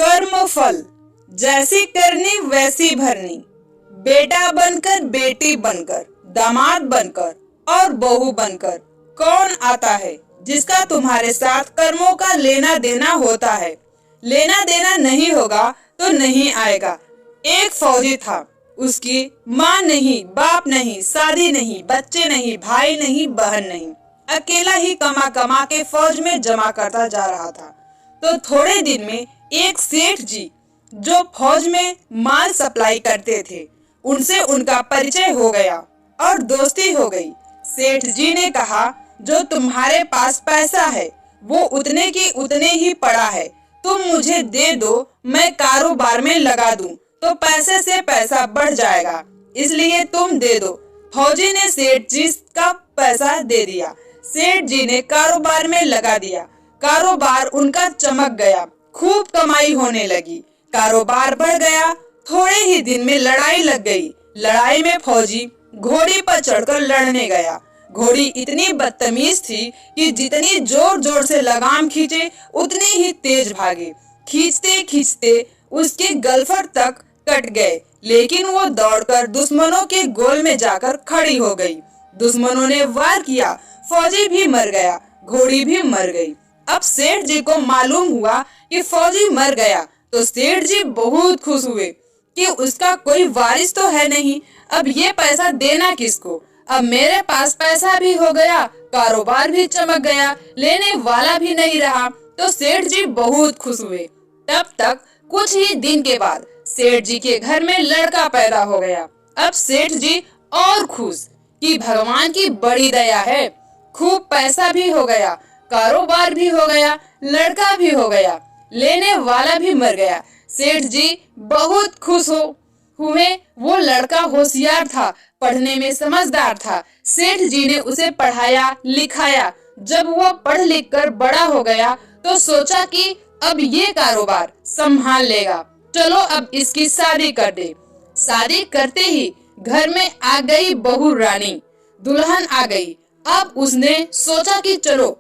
कर्म फल जैसी करनी वैसी भरनी। बेटा बनकर, बेटी बनकर, दामाद बनकर और बहू बनकर कौन आता है जिसका तुम्हारे साथ कर्मों का लेना देना होता है। लेना देना नहीं होगा तो नहीं आएगा। एक फौजी था, उसकी माँ नहीं, बाप नहीं, शादी नहीं, बच्चे नहीं, भाई नहीं, बहन नहीं, अकेला ही कमा कमा के फौज में जमा करता जा रहा था। तो थोड़े दिन में एक सेठ जी जो फौज में माल सप्लाई करते थे, उनसे उनका परिचय हो गया और दोस्ती हो गई। सेठ जी ने कहा, जो तुम्हारे पास पैसा है वो उतने की उतने ही पड़ा है, तुम मुझे दे दो, मैं कारोबार में लगा दूं तो पैसे से पैसा बढ़ जाएगा, इसलिए तुम दे दो। फौजी ने सेठ जी का पैसा दे दिया। सेठ जी ने कारोबार में लगा दिया। कारोबार उनका चमक गया, खूब कमाई होने लगी, कारोबार बढ़ गया। थोड़े ही दिन में लड़ाई लग गई। लड़ाई में फौजी घोड़ी पर चढ़कर लड़ने गया। घोड़ी इतनी बदतमीज थी कि जितनी जोर जोर से लगाम खींचे उतनी ही तेज भागे। खींचते खींचते उसके गलफर तक कट गए, लेकिन वो दौड़कर दुश्मनों के गोल में जाकर खड़ी हो गई। दुश्मनों ने वार किया, फौजी भी मर गया, घोड़ी भी मर गई। अब सेठ जी को मालूम हुआ कि फौजी मर गया तो सेठ जी बहुत खुश हुए कि उसका कोई वारिस तो है नहीं, अब ये पैसा देना किसको। अब मेरे पास पैसा भी हो गया, कारोबार भी चमक गया, लेने वाला भी नहीं रहा। तो सेठ जी बहुत खुश हुए। तब तक कुछ ही दिन के बाद सेठ जी के घर में लड़का पैदा हो गया। अब सेठ जी और खुश कि भगवान की बड़ी दया है, खूब पैसा भी हो गया, कारोबार भी हो गया, लड़का भी हो गया, लेने वाला भी मर गया। सेठ जी बहुत खुश हुए। वो लड़का होशियार था, पढ़ने में समझदार था। सेठ जी ने उसे पढ़ाया लिखाया। जब वो पढ़ लिख कर बड़ा हो गया तो सोचा कि अब ये कारोबार संभाल लेगा, चलो अब इसकी शादी कर दे। शादी करते ही घर में आ गई बहू रानी, दुल्हन आ गई। अब उसने सोचा कि चलो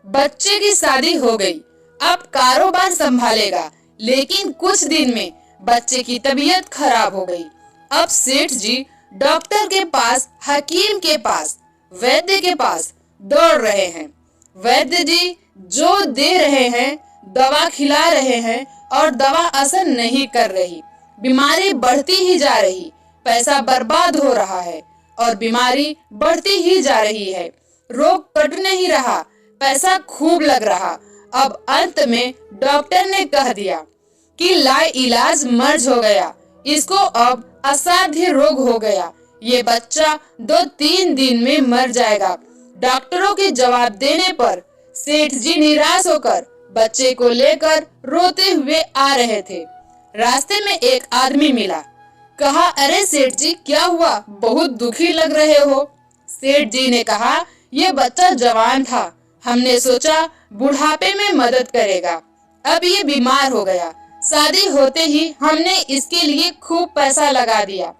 बच्चे की शादी हो गई, अब कारोबार संभालेगा। लेकिन कुछ दिन में बच्चे की तबीयत खराब हो गई। अब सेठ जी डॉक्टर के पास, हकीम के पास, वैद्य के पास दौड़ रहे हैं। वैद्य जी जो दे रहे हैं, दवा खिला रहे हैं और दवा असर नहीं कर रही। बीमारी बढ़ती ही जा रही, पैसा बर्बाद हो रहा है और बीमारी बढ़ती ही जा रही है। रोग कट नहीं रहा, पैसा खूब लग रहा। अब अंत में डॉक्टर ने कह दिया कि लाइलाज मर्ज हो गया, इसको अब असाध्य रोग हो गया, ये बच्चा 2-3 दिन में मर जाएगा। डॉक्टरों के जवाब देने पर सेठ जी निराश होकर बच्चे को लेकर रोते हुए आ रहे थे। रास्ते में एक आदमी मिला। कहा, अरे सेठ जी क्या हुआ, बहुत दुखी लग रहे हो। सेठ जी ने कहा, ये बच्चा जवान था, हमने सोचा बुढ़ापे में मदद करेगा, अब ये बीमार हो गया। शादी होते ही हमने इसके लिए खूब पैसा लगा दिया,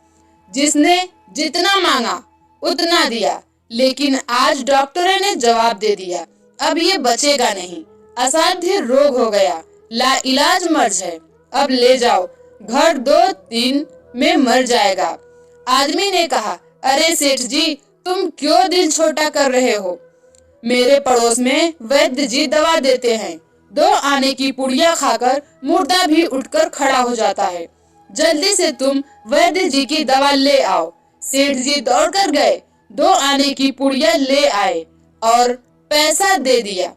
जिसने जितना मांगा उतना दिया, लेकिन आज डॉक्टर ने जवाब दे दिया, अब ये बचेगा नहीं, असाध्य रोग हो गया, लाइलाज मर्ज है, अब ले जाओ, घर 2-3 में मर जाएगा। आदमी ने कहा, अरे सेठ जी तुम क्यों दिल छोटा कर रहे हो, मेरे पड़ोस में वैद्य जी दवा देते हैं, 2 आने की पुड़िया खाकर मुर्दा भी उठकर खड़ा हो जाता है, जल्दी से तुम वैद्य जी की दवा ले आओ। सेठ जी दौड़कर गए, 2 आने की पुड़िया ले आए और पैसा दे दिया।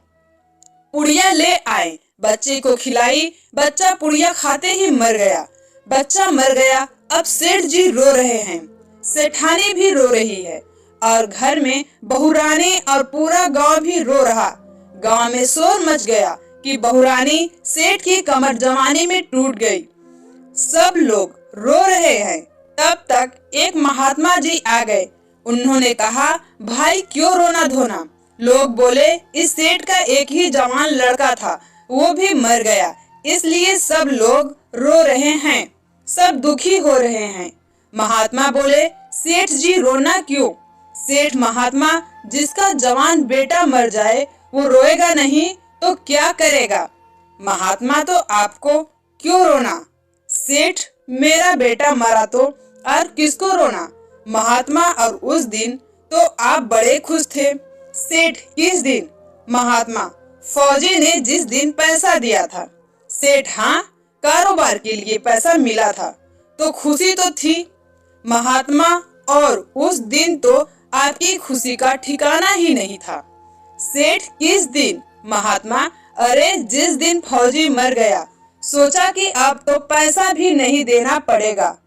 पुड़िया ले आए, बच्चे को खिलाई, बच्चा पुड़िया खाते ही मर गया। बच्चा मर गया। अब सेठ जी रो रहे हैं, सेठानी भी रो रही है और घर में बहुरानी और पूरा गांव भी रो रहा। गांव में शोर मच गया कि बहुरानी सेठ की कमर जवानी में टूट गई। सब लोग रो रहे हैं। तब तक एक महात्मा जी आ गए। उन्होंने कहा, भाई क्यों रोना धोना। लोग बोले, इस सेठ का एक ही जवान लड़का था, वो भी मर गया, इसलिए सब लोग रो रहे हैं, सब दुखी हो रहे हैं। महात्मा बोले, सेठ जी रोना क्यों। सेठ महात्मा, जिसका जवान बेटा मर जाए वो रोएगा नहीं तो क्या करेगा। महात्मा, तो आपको क्यों रोना? सेठ, मेरा बेटा मरा तो और किसको रोना? महात्मा, और उस दिन तो आप बड़े खुश थे। सेठ, किस दिन? महात्मा, फौजी ने जिस दिन पैसा दिया था। सेठ, हाँ, कारोबार के लिए पैसा मिला था तो खुशी तो थी। महात्मा, और उस दिन तो आपकी खुशी का ठिकाना ही नहीं था। सेठ, किस दिन? महात्मा, अरे जिस दिन फौजी मर गया, सोचा कि अब तो पैसा भी नहीं देना पड़ेगा,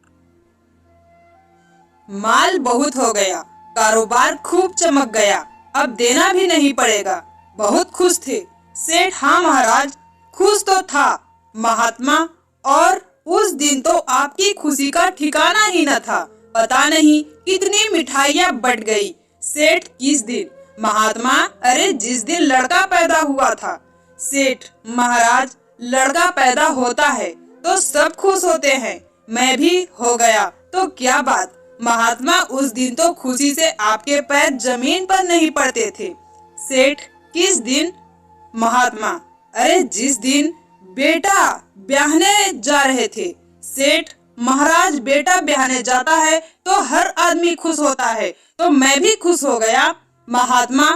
माल बहुत हो गया, कारोबार खूब चमक गया, अब देना भी नहीं पड़ेगा, बहुत खुश थे। सेठ, हाँ महाराज, खुश तो था। महात्मा, और उस दिन तो आपकी खुशी का ठिकाना ही न था, पता नहीं कितनी मिठाइयाँ बट गई। सेठ, किस दिन? महात्मा, अरे जिस दिन लड़का पैदा हुआ था। सेठ, महाराज, लड़का पैदा होता है तो सब खुश होते हैं, मैं भी हो गया तो क्या बात। महात्मा, उस दिन तो खुशी से आपके पैर जमीन पर नहीं पड़ते थे। सेठ, किस दिन? महात्मा, अरे जिस दिन बेटा ब्याहने जा रहे थे। सेठ, महाराज, बेटा ब्याहने जाता है तो हर आदमी खुश होता है तो मैं भी खुश हो गया। महात्मा,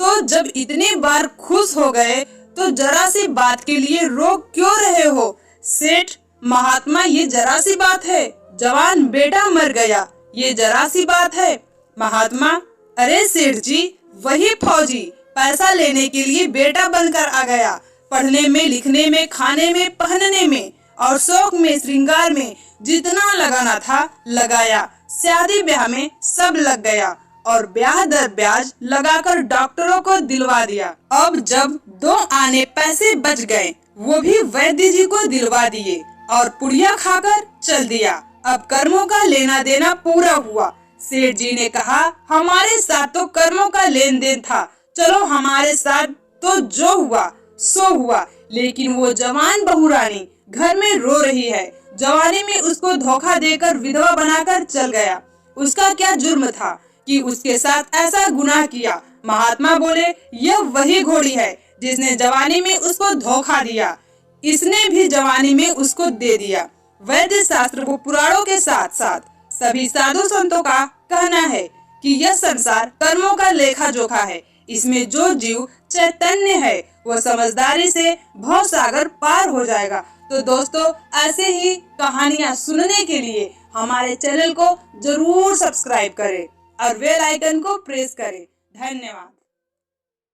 तो जब इतनी बार खुश हो गए तो जरा सी बात के लिए रो क्यों रहे हो? सेठ, महात्मा, ये जरा सी बात है, जवान बेटा मर गया, ये जरा सी बात है। महात्मा, अरे सेठ जी, वही फौजी पैसा लेने के लिए बेटा बनकर आ गया, पढ़ने में, लिखने में, खाने में, पहनने में और शौक में, श्रृंगार में जितना लगाना था लगाया, शादी ब्याह में सब लग गया और ब्याह दर ब्याज लगाकर डॉक्टरों को दिलवा दिया। अब जब 2 आने पैसे बच गए वो भी वैद्य जी को दिलवा दिए और पुड़िया खाकर चल दिया। अब कर्मों का लेना देना पूरा हुआ। सेठ जी ने कहा, हमारे साथ तो कर्मों का लेन देन था, चलो हमारे साथ तो जो हुआ सो हुआ, लेकिन वो जवान बहू रानी घर में रो रही है, जवानी में उसको धोखा देकर विधवा बनाकर चल गया, उसका क्या जुर्म था कि उसके साथ ऐसा गुनाह किया? महात्मा बोले, यह वही घोड़ी है जिसने जवानी में उसको धोखा दिया, इसने भी जवानी में उसको दे दिया। वैद्य शास्त्र व पुराणों के साथ साथ सभी साधु संतों का कहना है कि यह संसार कर्मों का लेखा जोखा है, इसमें जो जीव चैतन्य है वो समझदारी से भव सागर पार हो जाएगा। तो दोस्तों, ऐसे ही कहानियाँ सुनने के लिए हमारे चैनल को जरूर सब्सक्राइब करें और बेल आइकन को प्रेस करें। धन्यवाद।